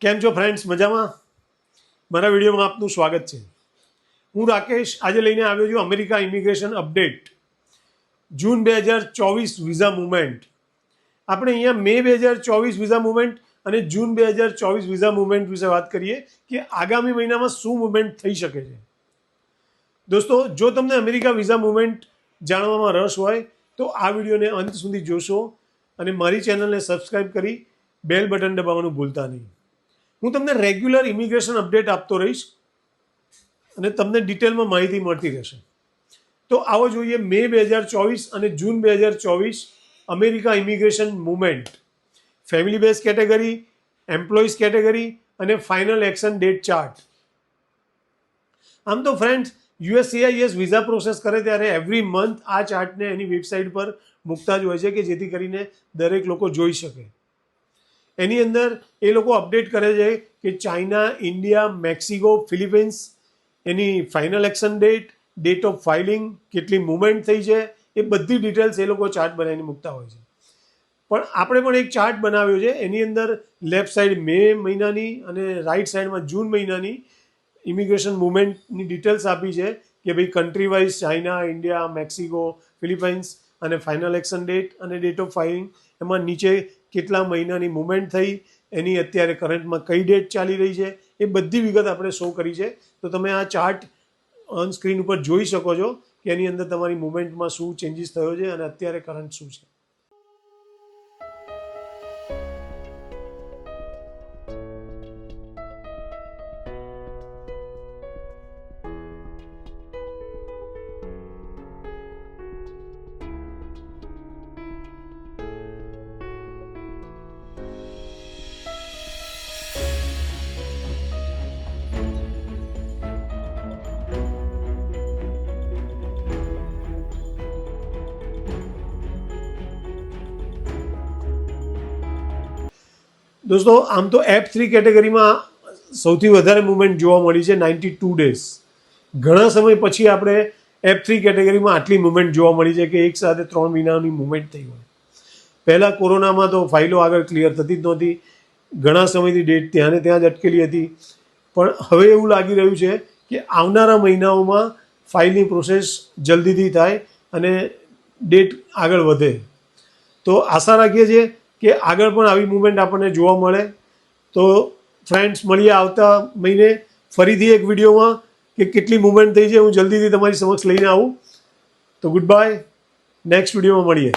કેમ છો ફ્રેન્ડ્સ? મજામાં? મારા વિડીયોમાં આપનું સ્વાગત છે. હું રાકેશ આજે લઈને આવ્યો છું અમેરિકા ઇમિગ્રેશન અપડેટ જૂન 2024 વિઝા મુવમેન્ટ. આપણે અહીંયા મે 2024 વિઝા મુવમેન્ટ અને જૂન 2024 વિઝા મુવમેન્ટ વિશે વાત કરીએ કે આગામી મહિનામાં શું મુવમેન્ટ થઈ શકે છે. દોસ્તો, જો તમને અમેરિકા વિઝા મુવમેન્ટ જાણવામાં રસ હોય તો આ વિડીયોને અંત સુધી જોશો અને મારી ચેનલને સબસ્ક્રાઈબ કરી બેલ બટન દબાવવાનું ભૂલતા નહીં. હું તમને રેગ્યુલર ઇમિગ્રેશન અપડેટ આપતો રહીશ અને તમને ડિટેલમાં માહિતી મળતી રહેશે. તો આવો જોઈએ મે 2024 અને જૂન 2024 America immigration movement, family base category, employees category અને ફાઇનલ એક્શન ડેટ ચાર્ટ. આમ તો ફ્રેન્ડ્સ, USCIS વિઝા પ્રોસેસ કરે ત્યારે એવરી મંથ આ ચાર્ટને એની વેબસાઇટ પર મૂકતા જ હોય છે કે જેથી કરીને દરેક લોકો જોઈ શકે. એની અંદર એ લોકો અપડેટ કરે છે કે China, India, Mexico, Philippines, any final action date, date of filing, કેટલી મુવમેન્ટ થઈ છે, એ બધી ડિટેલ્સ એ લોકો ચાર્ટ બનાવીને મૂકતા હોય છે. પણ આપણે પણ એક ચાર્ટ બનાવ્યો છે. એની અંદર લેફ્ટ સાઈડ મે મહિનાની અને રાઈટ સાઈડમાં જૂન મહિનાની ઇમિગ્રેશન મુવમેન્ટની ડિટેલ્સ આપી છે કે ભાઈ country wise China, India, Mexico, Philippines અને ફાઇનલ એક્શન ડેટ અને ડેટ ઓફ ફાઇલિંગ. એમાં નીચે કેટલા મહિનાની મુવમેન્ટ થઈ, એની અત્યારે કરંટમાં કઈ ડેટ ચાલી રહી છે, એ બધી વિગત આપણે શો કરી છે. તો તમે આ ચાર્ટ ઓન સ્ક્રીન ઉપર જોઈ શકો છો કે એની અંદર તમારી મુવમેન્ટમાં શું ચેન્જીસ થયો છે અને અત્યારે કરંટ શું છે. દોસ્તો, આમ તો F3 કેટેગરીમાં સૌથી વધારે મુવમેન્ટ જોવા મળી છે 92 ડેઝ. ઘણા સમય પછી આપણે F3 કેટેગરીમાં આટલી મુવમેન્ટ જોવા મળી છે કે એક સાથે 3 મહિનાની મુવમેન્ટ થઈ હોય. પહેલાં કોરોનામાં તો ફાઇલો આગળ ક્લિયર થતી જ નહોતી, ઘણા સમયથી ડેટ ત્યાં ને ત્યાં જ અટકેલી હતી. પણ હવે એવું લાગી રહ્યું છે કે આવનારા મહિનાઓમાં ફાઇલની પ્રોસેસ જલ્દીથી થાય અને ડેટ આગળ વધે. તો આશા રાખીએ છીએ કે આગળ પણ આવી મુવમેન્ટ આપણને જોવા મળે. તો ફ્રેન્ડ્સ, મળીએ આવતા મહિને ફરીથી એક વિડીયોમાં કે કેટલી મુવમેન્ટ થઈ છે હું જલ્દીથી તમારી સમક્ષ લઈને આવું. તો ગુડ બાય, નેક્સ્ટ વિડીયોમાં મળીએ.